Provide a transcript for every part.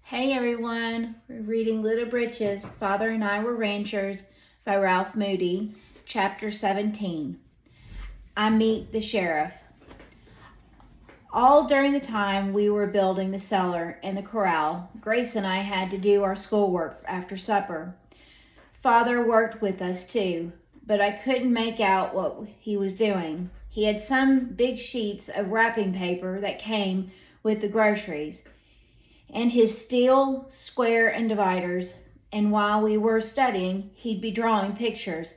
Hey everyone, we're reading Little Britches, Father and I Were Ranchers by Ralph Moody, Chapter 17. I Meet the Sheriff. All during the time we were building the cellar and the corral, Grace and I had to do our schoolwork after supper. Father worked with us too, but I couldn't make out what he was doing. He had some big sheets of wrapping paper that came with the groceries and his steel square and dividers, and while we were studying, he'd be drawing pictures.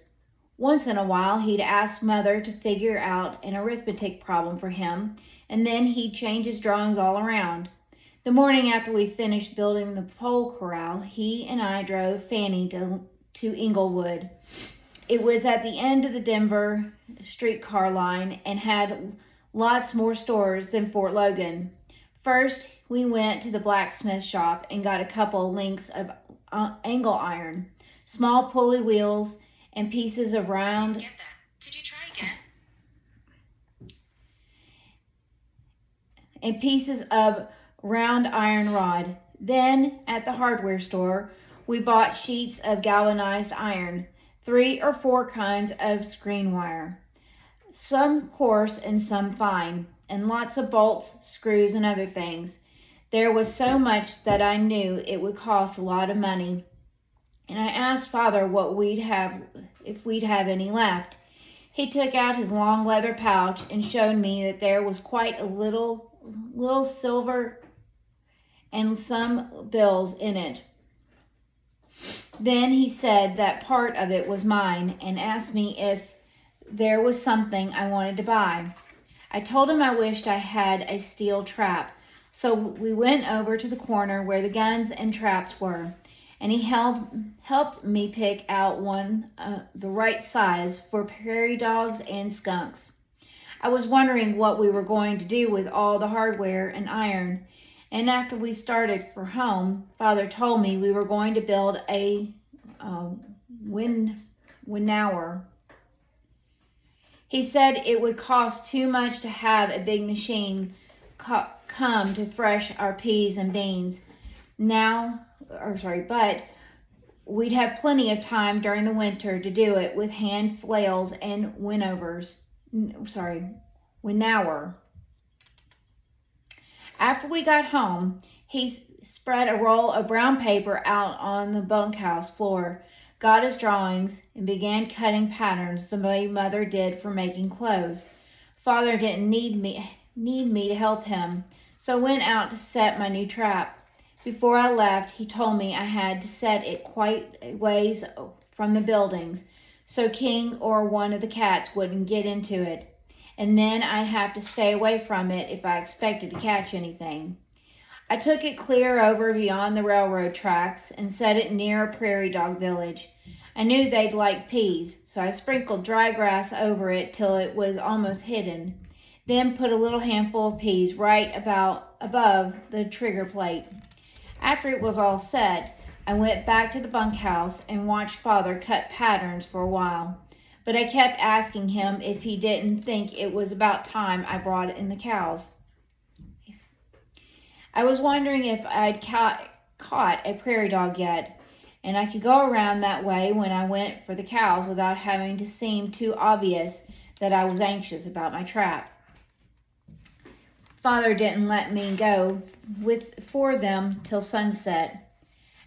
Once in a while, he'd ask Mother to figure out an arithmetic problem for him, and then he'd change his drawings all around. The morning after we finished building the pole corral, he and I drove Fanny to Inglewood. It was at the end of the Denver streetcar line and had lots more stores than Fort Logan. First, we went to the blacksmith shop and got a couple links of angle iron, small pulley wheels, and pieces of round. Get that. Could you try again? And pieces of round iron rod. Then, at the hardware store, we bought sheets of galvanized iron, 3 or 4 kinds of screen wire, some coarse and some fine, and lots of bolts, screws, and other things. There was so much that I knew it would cost a lot of money, and I asked Father what we'd have if we'd have any left. He took out his long leather pouch and showed me that there was quite a little silver and some bills in it. Then he said that part of it was mine and asked me if there was something I wanted to buy. I told him I wished I had a steel trap, so we went over to the corner where the guns and traps were, and he helped me pick out one the right size for prairie dogs and skunks. I was wondering what we were going to do with all the hardware and iron, and after we started for home, Father told me we were going to build a winnower. He said it would cost too much to have a big machine come to thresh our peas and beans. But we'd have plenty of time during the winter to do it with hand flails and winnower. After we got home, he spread a roll of brown paper out on the bunkhouse floor, got his drawings, and began cutting patterns the way Mother did for making clothes. Father didn't need me to help him, so I went out to set my new trap. Before I left, he told me I had to set it quite a ways from the buildings, so King or one of the cats wouldn't get into it, and then I'd have to stay away from it if I expected to catch anything. I took it clear over beyond the railroad tracks and set it near a prairie dog village. I knew they'd like peas, so I sprinkled dry grass over it till it was almost hidden, then put a little handful of peas right about above the trigger plate. After it was all set, I went back to the bunkhouse and watched Father cut patterns for a while, but I kept asking him if he didn't think it was about time I brought in the cows. I was wondering if I'd caught a prairie dog yet, and I could go around that way when I went for the cows without having to seem too obvious that I was anxious about my trap. Father didn't let me go for them till sunset.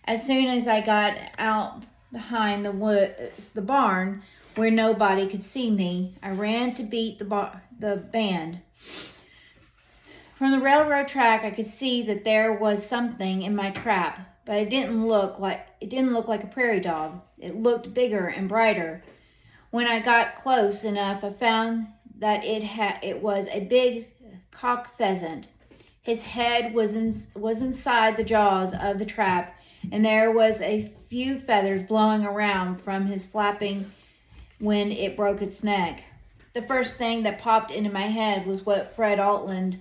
As soon as I got out behind the barn where nobody could see me, I ran to beat the band. From the railroad track, I could see that there was something in my trap, but it didn't look like a prairie dog. It looked bigger and brighter. When I got close enough, I found that it was a big cock pheasant. His head was inside the jaws of the trap, and there was a few feathers blowing around from his flapping when it broke its neck. The first thing that popped into my head was what Fred Altland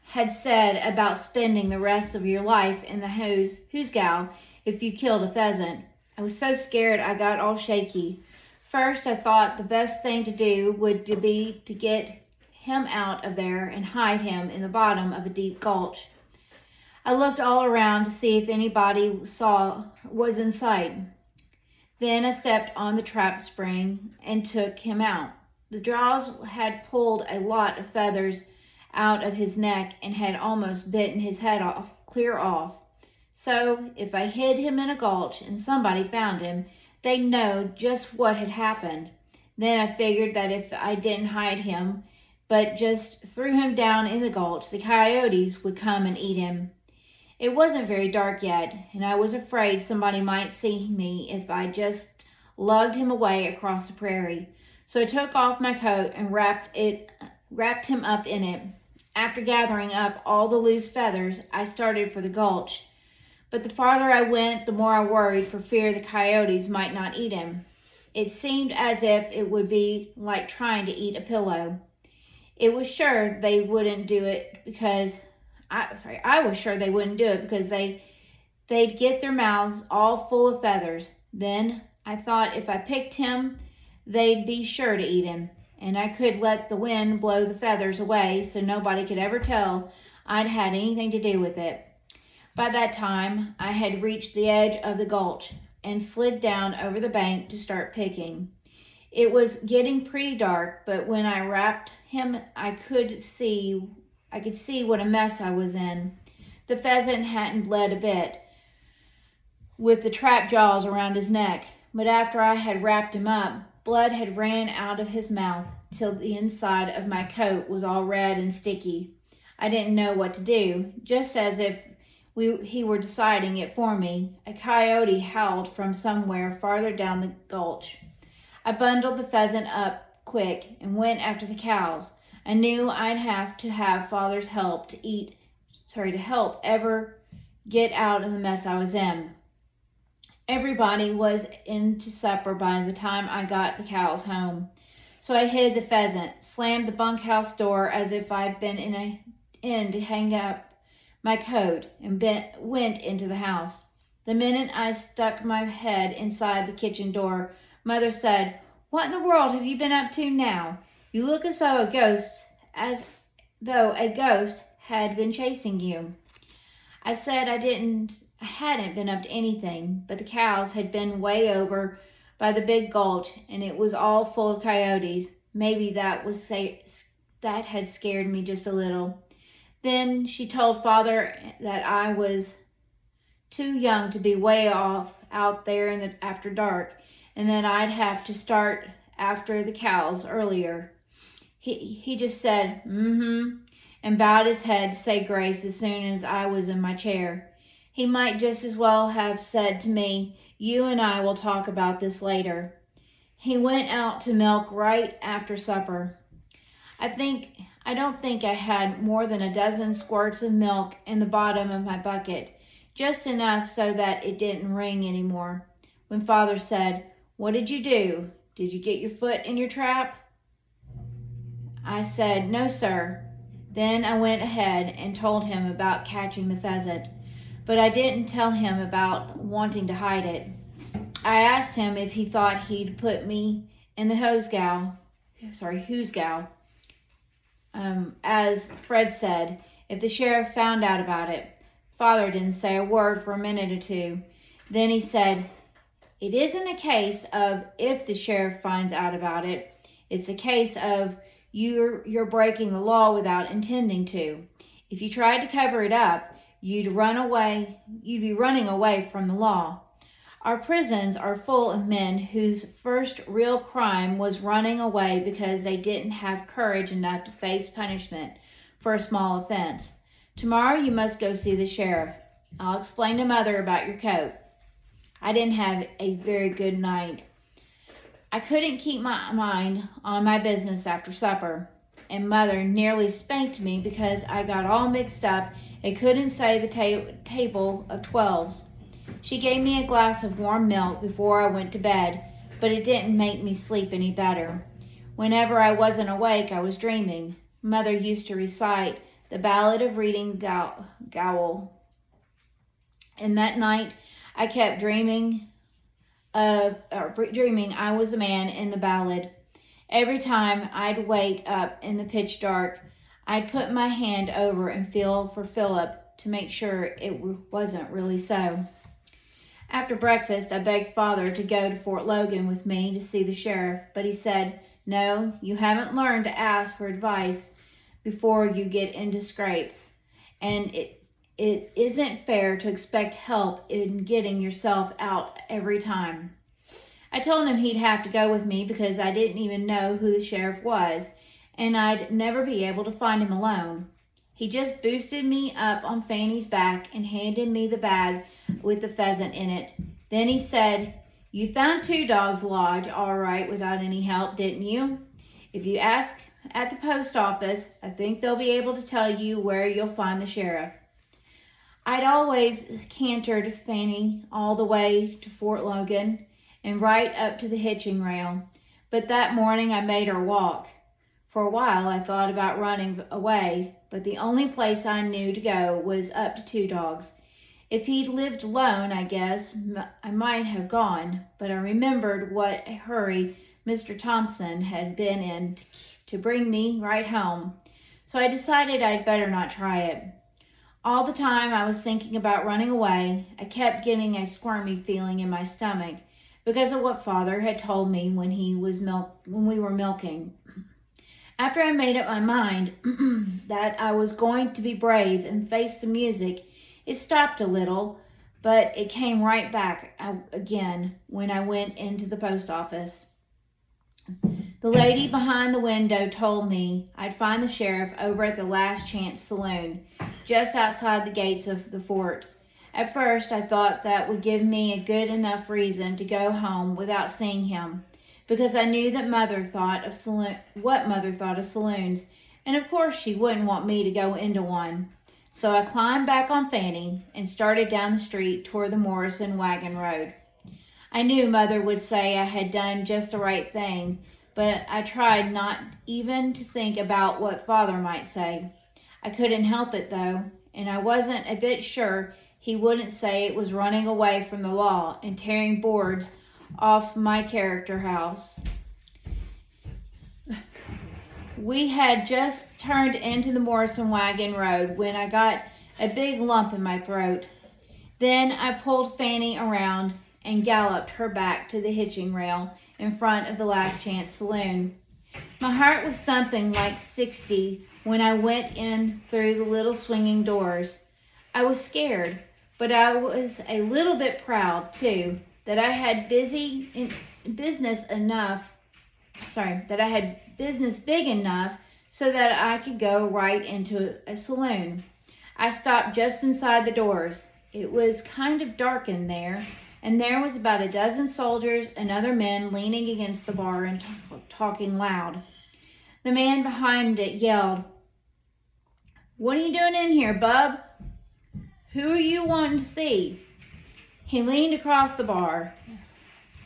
had said about spending the rest of your life in the hoosgow if you killed a pheasant. I was so scared I got all shaky. First, I thought the best thing to do would be to get him out of there and hide him in the bottom of a deep gulch. I looked all around to see if anybody was in sight. Then I stepped on the trap spring and took him out. The jaws had pulled a lot of feathers out of his neck and had almost bitten his head clear off. So if I hid him in a gulch and somebody found him, they'd know just what had happened. Then I figured that if I didn't hide him, but just threw him down in the gulch, the coyotes would come and eat him. It wasn't very dark yet, and I was afraid somebody might see me if I just lugged him away across the prairie. So I took off my coat and wrapped him up in it. After gathering up all the loose feathers, I started for the gulch. But the farther I went, the more I worried for fear the coyotes might not eat him. It seemed as if it would be like trying to eat a pillow. I was sure they wouldn't do it because they'd get their mouths all full of feathers. Then I thought if I picked him, they'd be sure to eat him, and I could let the wind blow the feathers away so nobody could ever tell I'd had anything to do with it. By that time, I had reached the edge of the gulch and slid down over the bank to start picking. It was getting pretty dark, but when I wrapped him, I could see what a mess I was in. The pheasant hadn't bled a bit, with the trap jaws around his neck, but after I had wrapped him up, blood had ran out of his mouth till the inside of my coat was all red and sticky. I didn't know what to do. Just as if he were deciding it for me, a coyote howled from somewhere farther down the gulch. I bundled the pheasant up quick and went after the cows. I knew I'd have to have Father's help to help ever get out of the mess I was in. Everybody was in to supper by the time I got the cows home. So I hid the pheasant, slammed the bunkhouse door as if I'd been in to hang up my coat, and went into the house. The minute I stuck my head inside the kitchen door, Mother said, "What in the world have you been up to now? You look as though a ghost had been chasing you." I said I hadn't been up to anything, but the cows had been way over by the big gulch, and it was all full of coyotes. Maybe that had scared me just a little. Then she told Father that I was too young to be way off out there after dark, and that I'd have to start after the cows earlier. He just said, and bowed his head to say grace as soon as I was in my chair. He might just as well have said to me, "You and I will talk about this later." He went out to milk right after supper. I don't think I had more than a dozen squirts of milk in the bottom of my bucket, just enough so that it didn't ring anymore. When Father said, "What did you do? Did you get your foot in your trap?" I said, "No, sir." Then I went ahead and told him about catching the pheasant, but I didn't tell him about wanting to hide it. I asked him if he thought he'd put me in the hoosgow, as Fred said, if the sheriff found out about it. Father didn't say a word for a minute or two. Then he said, "It isn't a case of if the sheriff finds out about it. It's a case of you're breaking the law without intending to. If you tried to cover it up, you'd be running away from the law. Our prisons are full of men whose first real crime was running away because they didn't have courage enough to face punishment for a small offense. Tomorrow you must go see the sheriff. I'll explain to Mother about your coat." I didn't have a very good night. I couldn't keep my mind on my business after supper, and Mother nearly spanked me because I got all mixed up and couldn't say the table of 12s. She gave me a glass of warm milk before I went to bed, but it didn't make me sleep any better. Whenever I wasn't awake, I was dreaming. Mother used to recite the Ballad of Reading Gaol, and that night I kept dreaming I was a man in the ballad. Every time I'd wake up in the pitch dark, I'd put my hand over and feel for Philip, to make sure it wasn't really so. After breakfast, I begged Father to go to Fort Logan with me to see the sheriff, but he said, "No, you haven't learned to ask for advice before you get into scrapes, and it isn't fair to expect help in getting yourself out every time." I told him he'd have to go with me because I didn't even know who the sheriff was, and I'd never be able to find him alone. He just boosted me up on Fanny's back and handed me the bag with the pheasant in it. Then he said, "You found 2 dogs lodge all right without any help, didn't you? If you ask at the post office, I think they'll be able to tell you where you'll find the sheriff." I'd always cantered Fanny all the way to Fort Logan and right up to the hitching rail, but that morning I made her walk. For a while I thought about running away, but the only place I knew to go was up to 2 dogs. If he'd lived alone, I guess I might have gone, but I remembered what a hurry Mr. Ch.17 had been in to bring me right home, so I decided I'd better not try it. All the time I was thinking about running away, I kept getting a squirmy feeling in my stomach because of what Father had told me when we were milking. After I made up my mind that I was going to be brave and face the music, it stopped a little, but it came right back again when I went into the post office. The lady behind the window told me I'd find the sheriff over at the Last Chance Saloon, just outside the gates of the fort. At first, I thought that would give me a good enough reason to go home without seeing him, because I knew that Mother thought of what Mother thought of saloons, and of course she wouldn't want me to go into one. So I climbed back on Fanny and started down the street toward the Morrison wagon road. I knew Mother would say I had done just the right thing, but I tried not even to think about what Father might say. I couldn't help it though, and I wasn't a bit sure he wouldn't say it was running away from the law and tearing boards off my character house. We had just turned into the Morrison wagon road when I got a big lump in my throat. Then I pulled Fanny around and galloped her back to the hitching rail in front of the Last Chance Saloon. My heart was thumping like 60 when I went in through the little swinging doors. I was scared, but I was a little bit proud too that I had business big enough so that I could go right into a saloon. I stopped just inside the doors. It was kind of dark in there, and there was about a dozen soldiers and other men leaning against the bar and talking loud. The man behind it yelled, "What are you doing in here, bub? Who are you wanting to see?" He leaned across the bar,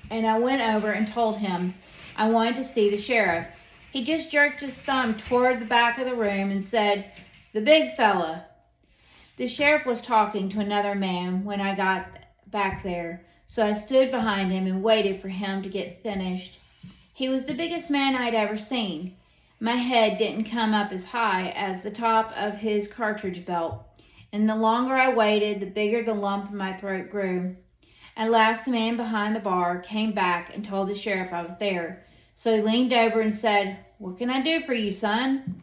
and I went over and told him I wanted to see the sheriff. He just jerked his thumb toward the back of the room and said, "The big fella." The sheriff was talking to another man when I got back there, so I stood behind him and waited for him to get finished. He was the biggest man I'd ever seen. My head didn't come up as high as the top of his cartridge belt, and the longer I waited, the bigger the lump in my throat grew. At last, the man behind the bar came back and told the sheriff I was there, so he leaned over and said, "What can I do for you, son?"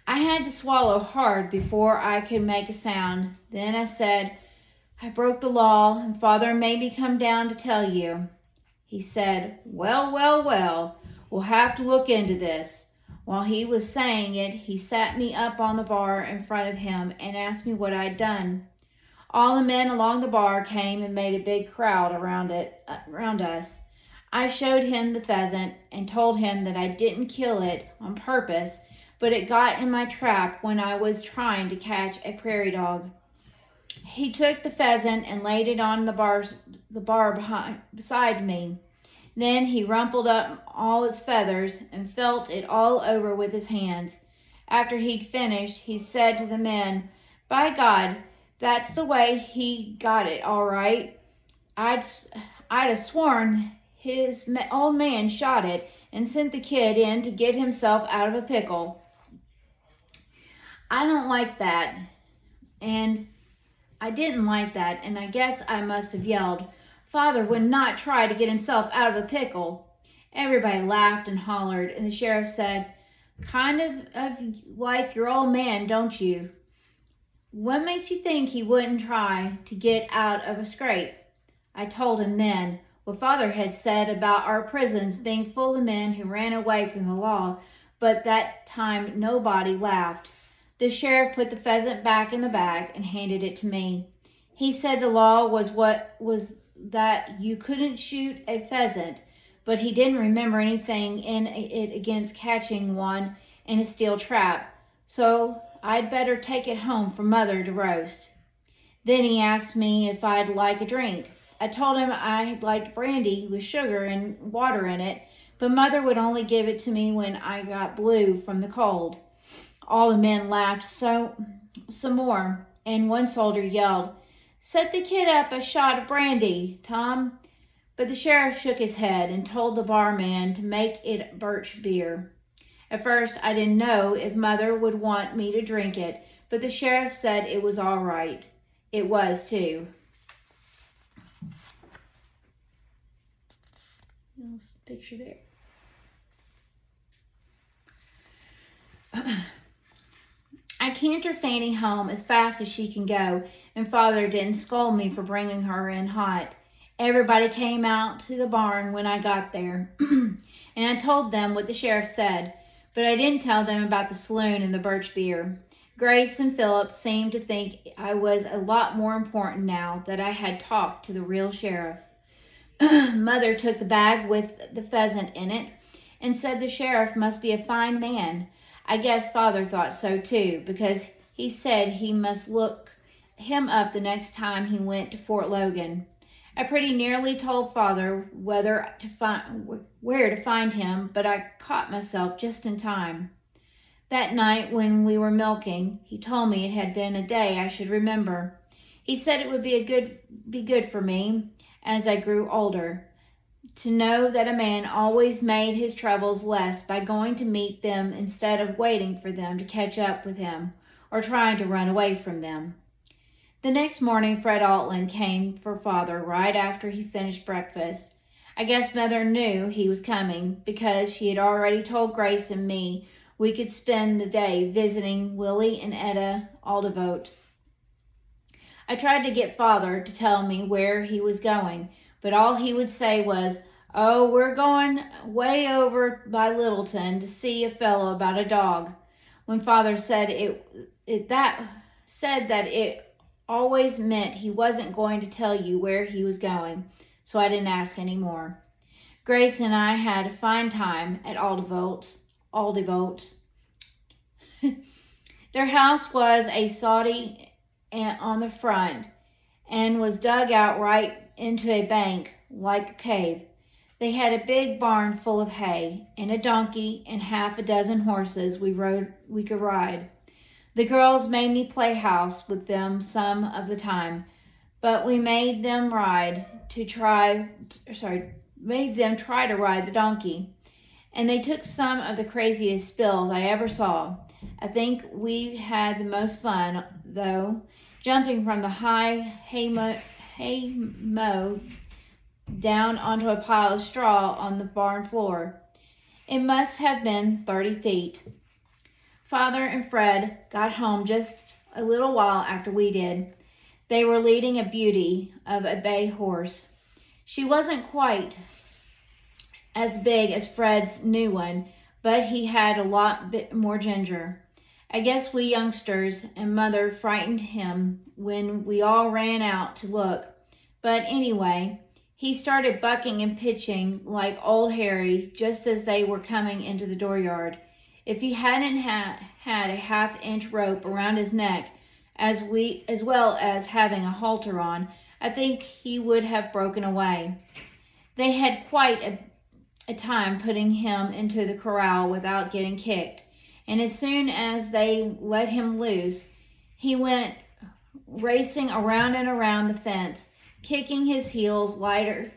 I had to swallow hard before I could make a sound. Then I said, "I broke the law, and Father made me come down to tell you." He said, "Well, well, well, we'll have to look into this." While he was saying it, he sat me up on the bar in front of him and asked me what I'd done. All the men along the bar came and made a big crowd around us. I showed him the pheasant and told him that I didn't kill it on purpose, but it got in my trap when I was trying to catch a prairie dog. He took the pheasant and laid it on the bar beside me. Then he rumpled up all its feathers and felt it all over with his hands. After he'd finished, he said to the men, "By God, that's the way he got it, all right. I'd have sworn his old man shot it and sent the kid in to get himself out of a pickle." I don't like that. and I didn't like that, and I guess I must have yelled, "Father would not try to get himself out of a pickle." Everybody laughed and hollered, and the sheriff said, "Kind of like your old man, don't you? What makes you think he wouldn't try to get out of a scrape?" I told him then what Father had said about our prisons being full of men who ran away from the law, but that time nobody laughed. The sheriff put the pheasant back in the bag and handed it to me. He said the law was that you couldn't shoot a pheasant, but he didn't remember anything in it against catching one in a steel trap, so I'd better take it home for Mother to roast. Then he asked me if I'd like a drink. I told him I liked brandy with sugar and water in it, but Mother would only give it to me when I got blue from the cold. All the men laughed some more, and one soldier yelled, "Set the kid up a shot of brandy, Tom." But the sheriff shook his head and told the barman to make it birch beer. At first, I didn't know if Mother would want me to drink it, but the sheriff said it was all right. It was, too. Picture there. I canter Fanny home as fast as she can go, and Father didn't scold me for bringing her in hot. Everybody came out to the barn when I got there, and I told them what the sheriff said, but I didn't tell them about the saloon and the birch beer. Grace and Philip seemed to think I was a lot more important now that I had talked to the real sheriff. Mother took the bag with the pheasant in it and said the sheriff must be a fine man. I guess Father thought so too, because he said he must look him up the next time he went to Fort Logan. I pretty nearly told Father where to find him, but I caught myself just in time. That night when we were milking, he told me it had been a day I should remember. He said it would be good for me as I grew older, to know that a man always made his troubles less by going to meet them instead of waiting for them to catch up with him or trying to run away from them. The next morning, Fred Altland came for Father right after he finished breakfast. I guess Mother knew he was coming because she had already told Grace and me we could spend the day visiting Willie and Etta Aldevote. I tried to get Father to tell me where he was going, but all he would say was, "Oh, we're going way over by Littleton to see a fellow about a dog." When Father said that it always meant he wasn't going to tell you where he was going, so I didn't ask any more. Grace and I had a fine time at Aldevote's. Their house was a soddy on the front and was dug out right into a bank like a cave. They had a big barn full of hay and a donkey and half a dozen horses we could ride. The girls made me play house with them some of the time, but we made them try to ride the donkey, and they took some of the craziest spills I ever saw. I think we had the most fun, though, jumping from the high hay mow down onto a pile of straw on the barn floor. It must have been 30 feet. Father and Fred got home just a little while after we did. They were leading a beauty of a bay horse. She wasn't quite as big as Fred's new one, but he had a lot more ginger. I guess we youngsters and Mother frightened him when we all ran out to look. But anyway, he started bucking and pitching like old Harry just as they were coming into the dooryard. If he hadn't had a half-inch rope around his neck, as well as having a halter on, I think he would have broken away. They had quite a time putting him into the corral without getting kicked, and as soon as they let him loose, he went racing around and around the fence, kicking his heels higher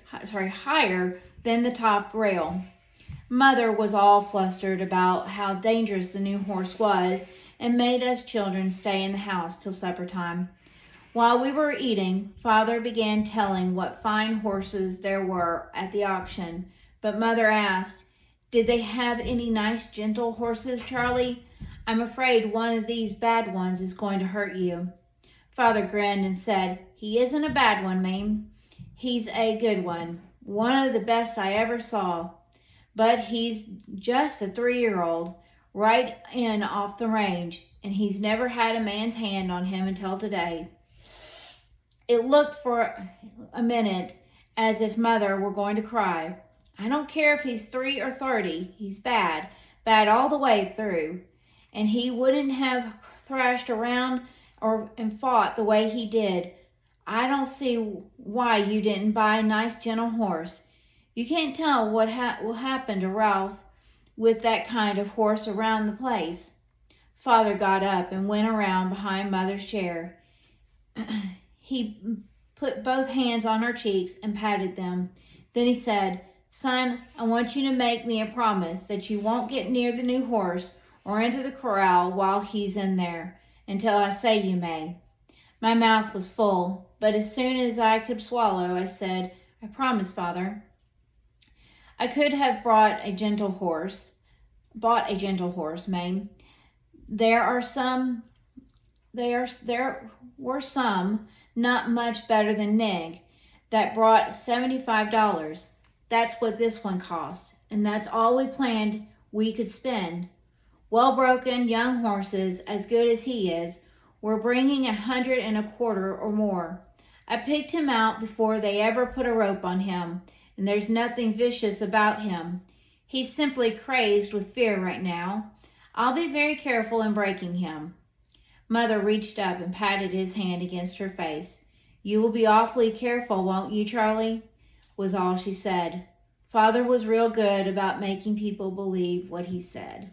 than the top rail. Mother was all flustered about how dangerous the new horse was and made us children stay in the house till supper time. While we were eating, Father began telling what fine horses there were at the auction. But Mother asked, "Did they have any nice gentle horses, Charlie? I'm afraid one of these bad ones is going to hurt you." Father grinned and said, "He isn't a bad one, Mame. He's a good one of the best I ever saw. But he's just a 3-year-old, right in off the range, and he's never had a man's hand on him until today." It looked for a minute as if Mother were going to cry. "I don't care if he's 3 or 30, he's bad all the way through. And he wouldn't have thrashed around and fought the way he did. I don't see why you didn't buy a nice gentle horse. You can't tell what will happen to Ralph with that kind of horse around the place." Father got up and went around behind Mother's chair. He put both hands on her cheeks and patted them. Then he said, "Son, I want you to make me a promise that you won't get near the new horse or into the corral while he's in there, until I say you may." My mouth was full, but as soon as I could swallow, I said, "I promise, Father." I could have bought a gentle horse, Mame. There were some not much better than Nig that brought $75. That's what this one cost, and that's all we planned we could spend. Well-broken young horses, as good as he is, were bringing 125 or more. I picked him out before they ever put a rope on him, and there's nothing vicious about him. He's simply crazed with fear right now. I'll be very careful in breaking him." Mother reached up and patted his hand against her face. "You will be awfully careful, won't you, Charlie?" was all she said. Father was real good about making people believe what he said.